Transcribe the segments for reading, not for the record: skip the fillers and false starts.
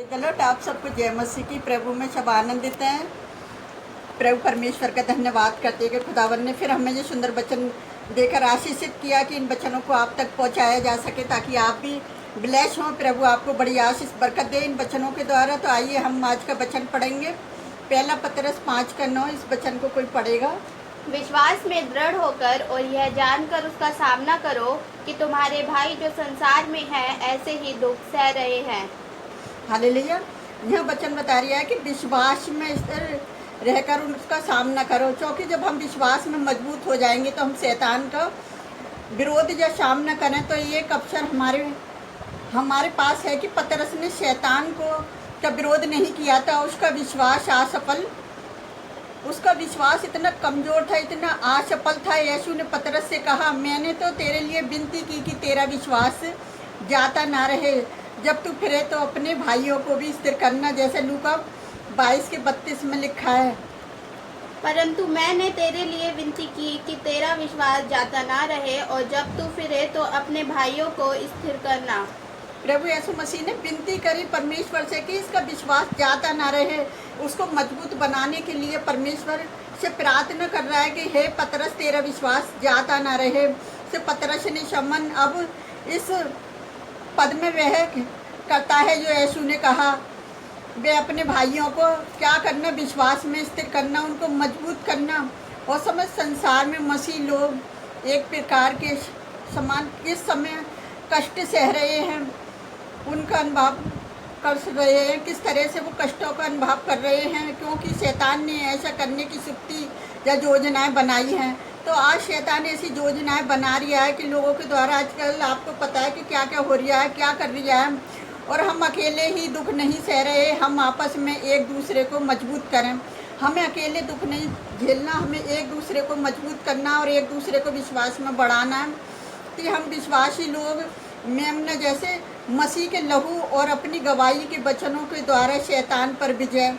गलत आप सबको जय मसीह की। प्रभु में सब आनंदित हैं। प्रभु परमेश्वर का धन्यवाद करते हैं कि खुदावन ने फिर हमें ये सुंदर वचन देकर आशीषित किया कि इन वचनों को आप तक पहुंचाया जा सके ताकि आप भी ब्लेस हों। प्रभु आपको बड़ी आशीष बरकत दे इन वचनों के द्वारा। तो आइए हम आज का वचन पढ़ेंगे। पहला पतरस 5:9। इस वचन को कोई पढ़ेगा। विश्वास में दृढ़ होकर और यह जानकर उसका सामना करो कि तुम्हारे भाई जो संसार में हैं ऐसे ही दुख सह रहे हैं। हालेलुया। यह वचन बता रहा है कि विश्वास में स्थिर रहकर उसका सामना करो, क्योंकि जब हम विश्वास में मजबूत हो जाएंगे तो हम शैतान का विरोध या सामना करें। तो एक अवसर हमारे पास है कि पतरस ने शैतान का विरोध नहीं किया था। उसका विश्वास असफल, उसका विश्वास इतना कमज़ोर था, इतना असफल था। यीशु ने पतरस से कहा, मैंने तो तेरे लिए विनती की कि तेरा विश्वास जाता ना रहे। जब तू फिरे तो अपने भाइयों को भी स्थिर करना, जैसे लूका 22:32 में लिखा है। परंतु मैंने तेरे लिए विनती की कि तेरा विश्वास जाता ना रहे और जब तू फिरे तो अपने भाइयों को स्थिर करना। प्रभु यीशु मसीह ने विनती करी परमेश्वर से कि इसका विश्वास जाता ना रहे। उसको मजबूत बनाने के लिए परमेश्वर से प्रार्थना कर रहा है कि हे पतरस, तेरा विश्वास जाता ना रहे। से पतरस ने शमन अब इस पद में वह करता है जो यीशु ने कहा। वे अपने भाइयों को क्या करना, विश्वास में स्थिर करना, उनको मजबूत करना। और समझ संसार में मसीह लोग एक प्रकार के समान किस समय कष्ट सह रहे हैं, उनका अनुभव कर रहे हैं, किस तरह से वो कष्टों का अनुभव कर रहे हैं, क्योंकि शैतान ने ऐसा करने की युक्ति या योजनाएं बनाई हैं। तो आज शैतान ऐसी योजनाएं बना रहा है कि लोगों के द्वारा आजकल आपको पता है कि क्या क्या हो रहा है, क्या कर रहा है। और हम अकेले ही दुख नहीं सह रहे, हम आपस में एक दूसरे को मजबूत करें। हमें अकेले दुख नहीं झेलना, हमें एक दूसरे को मजबूत करना और एक दूसरे को विश्वास में बढ़ाना है कि हम विश्वासी लोग मेमना जैसे मसीह के लहू और अपनी गवाही के वचनों के द्वारा शैतान पर विजय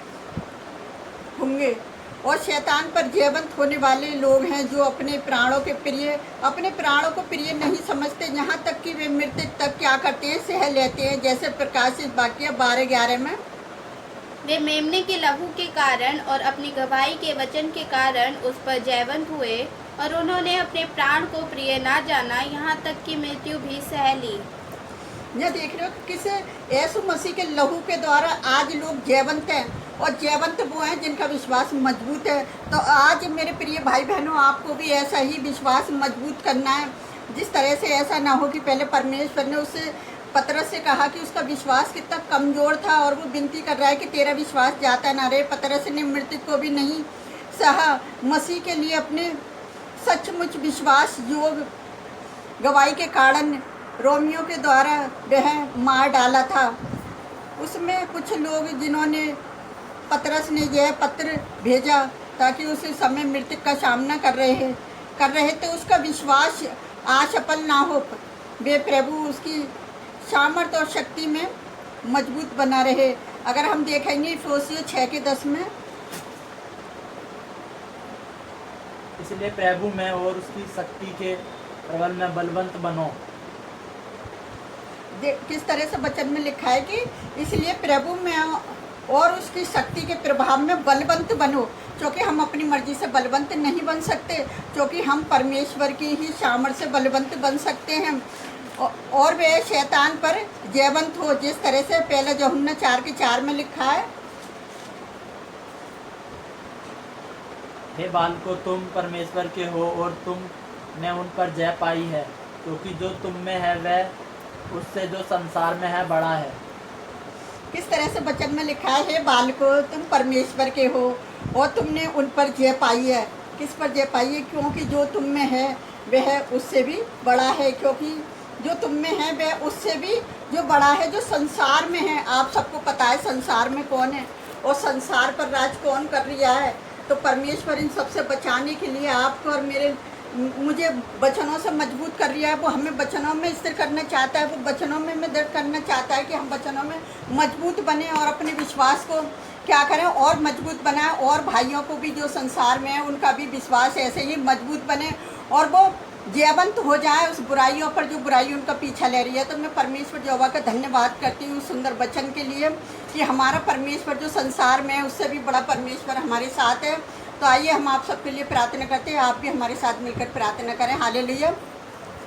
होंगे। और शैतान पर जयवंत होने वाले लोग हैं जो अपने प्राणों को प्रिय नहीं समझते, यहाँ तक कि वे मृत्यु तक क्या करते हैं, सह लेते हैं। जैसे प्रकाशित वाक्य 12:11 में, वे मेमने के लहू के कारण और अपनी गवाही के वचन के कारण उस पर जयवंत हुए और उन्होंने अपने प्राण को प्रिय ना जाना, यहाँ तक कि मृत्यु भी सह ली। यह देख रहे हो कि किस यीशु मसीह के लहू के द्वारा आज लोग जयवंत हैं। और जयवंत वो हैं जिनका विश्वास मजबूत है। तो आज मेरे प्रिय भाई बहनों, आपको भी ऐसा ही विश्वास मजबूत करना है। जिस तरह से ऐसा ना हो कि पहले परमेश्वर ने उससे पतरस से कहा कि उसका विश्वास कितना कमज़ोर था और वो विनती कर रहा है कि तेरा विश्वास जाता ना रहे। पतरस ने मृत्यु को भी नहीं सहा, मसीह के लिए अपने सचमुच विश्वास योग गवाही के कारण रोमियो के द्वारा वह मार डाला था। उसमें कुछ लोग जिन्होंने पतरस ने यह पत्र भेजा ताकि उस समय मृत्यु का सामना कर रहे थे, उसका विश्वास असफल ना हो। वे प्रभु उसकी सामर्थ्य और शक्ति में मजबूत बना रहे। अगर हम देखेंगे इफिसियों 6:10 में, इसलिए प्रभु में और उसकी शक्ति के प्रबल में बलवंत बनो। किस तरह से वचन में लिखा है कि इसलिए प्रभु में और उसकी शक्ति के प्रभाव में बलवंत बनो, क्योंकि हम अपनी मर्जी से बलवंत नहीं बन सकते, क्योंकि हम परमेश्वर की ही सामर्थ्य से बलवंत बन सकते हैं। और वे शैतान पर जयवंत हो, जिस तरह से पहला यूहन्ना 4:4 में लिखा है। हे बालकों, तुम परमेश्वर के हो और तुमने उन पर जय पाई है, क्योंकि जो तुम में है वह उससे जो संसार में है बड़ा है। किस तरह से वचन में लिखा है, हे बालकों, तुम परमेश्वर के हो और तुमने उन पर जय पाई है। किस पर जय पाई है? क्योंकि जो तुम में है वह उससे भी बड़ा है। क्योंकि जो तुम में है वह उससे भी जो बड़ा है, जो संसार में है। आप सबको पता है संसार में कौन है और संसार पर राज कौन कर रहा है। तो परमेश्वर इन सबसे बचाने के लिए आपको और मुझे वचनों से मजबूत कर रहा है। वो हमें वचनों में स्थिर करना चाहता है, वो वचनों में दृढ़ करना चाहता है कि हम वचनों में मजबूत बने और अपने विश्वास को क्या करें और मजबूत बनाएं। और भाइयों को भी जो संसार में है उनका भी विश्वास ऐसे ही मजबूत बने और वो जयवंत हो जाए उस बुराइयों पर जो बुराई उनका पीछा ले रही है। तो मैं परमेश्वर यहोवा का धन्यवाद करती हूँ सुंदर वचन के लिए कि हमारा परमेश्वर जो संसार में है उससे भी बड़ा परमेश्वर हमारे साथ है। तो आइए हम आप सबके लिए प्रार्थना करते हैं, आप भी हमारे साथ मिलकर प्रार्थना करें। Hallelujah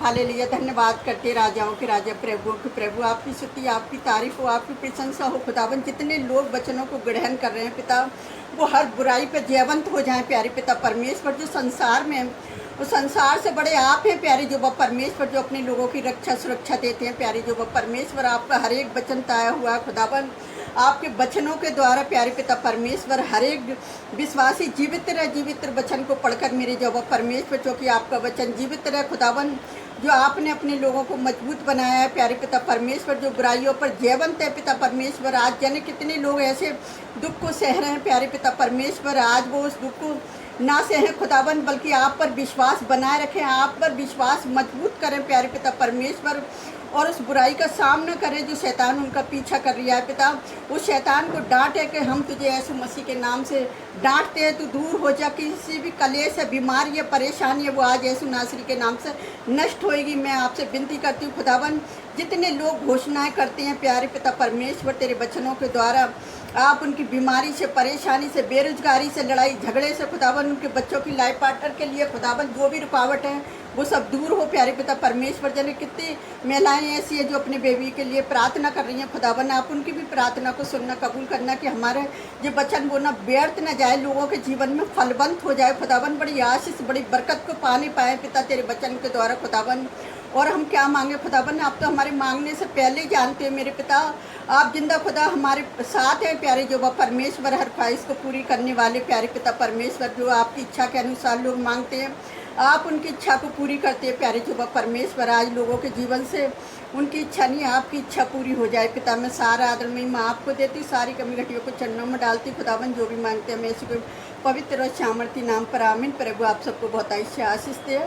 hallelujah. धन्यवाद करते राजाओं के राजा, प्रभुओं के प्रभु, आपकी स्तुति, आपकी तारीफ हो, आपकी प्रशंसा हो खुदावन। जितने लोग वचनों को ग्रहण कर रहे हैं पिता, वो हर बुराई पर जयवंत हो जाएं प्यारे पिता परमेश्वर। जो संसार में वो संसार से बड़े आप हैं प्यारे जो परमेश्वर, जो अपने लोगों की रक्षा सुरक्षा देते हैं प्यारे जो परमेश्वर। आपका हर एक वचन ताया हुआ है खुदावन, आपके वचनों के द्वारा प्यारे पिता परमेश्वर हर एक विश्वासी जीवित रहे वचन को पढ़कर मेरे जो परमेश्वर, जो कि आपका वचन जीवित रहे खुदावन। जो आपने अपने लोगों को मजबूत बनाया है प्यारे पिता परमेश्वर, जो बुराइयों पर जयवंत है पिता परमेश्वर। आज जाने कितने लोग ऐसे दुख को सह रहे हैं प्यारे पिता परमेश्वर, आज वो उस दुख को ना सहें खुदावन, बल्कि आप पर विश्वास बनाए रखें, आप पर विश्वास मजबूत करें प्यारे पिता परमेश्वर, और उस बुराई का सामना करें जो शैतान उनका पीछा कर रहा है पिता। उस शैतान को डांटे कि हम तुझे यीशु मसीह के नाम से डांटते हैं, तू दूर हो जा। किसी भी कलेश है, बीमारी है, परेशानी है, वो आज यीशु नासरी के नाम से नष्ट होएगी। मैं आपसे विनती करती हूँ खुदावन, जितने लोग घोषणाएं करते हैं प्यारे पिता परमेश्वर तेरे वचनों के द्वारा, आप उनकी बीमारी से, परेशानी से, बेरोजगारी से, लड़ाई झगड़े से खुदावन, उनके बच्चों की लाइफ पार्टनर के लिए खुदावन जो भी रुकावट है वो सब दूर हो प्यारे पिता परमेश्वर। जने कितनी महिलाएं ऐसी है जो अपने बेबी के लिए प्रार्थना कर रही हैं खुदावन, आप उनकी भी प्रार्थना को सुनना, कबूल करना कि हमारे जो वचन वो ना व्यर्थ न जाए, लोगों के जीवन में फलवंत हो जाए खुदावन, बड़ी आशीष बड़ी बरकत को पाने पाए पिता तेरे वचन के द्वारा खुदावन। और हम क्या मांगे खुदावन, आप तो हमारे मांगने से पहले ही जानते हैं मेरे पिता। आप जिंदा खुदा हमारे साथ हैं प्यारे जो परमेश्वर, हर ख्वाहिश को पूरी करने वाले प्यारे पिता परमेश्वर। जो आपकी इच्छा के अनुसार लोग मांगते हैं, आप उनकी इच्छा को पूरी करते हैं प्यारे जो परमेश्वर। आज लोगों के जीवन से उनकी इच्छा नहीं, आपकी इच्छा पूरी हो जाए पिता। मैं सारा आदर में मैं आपको देती, सारी कमी घटियों को चरणों में डालती खुदावन। जो भी मांगते हैं मैं इसको पवित्र और सामर्थी नाम पर आमीन। प्रभु आप सबको बहुत आशीष दे।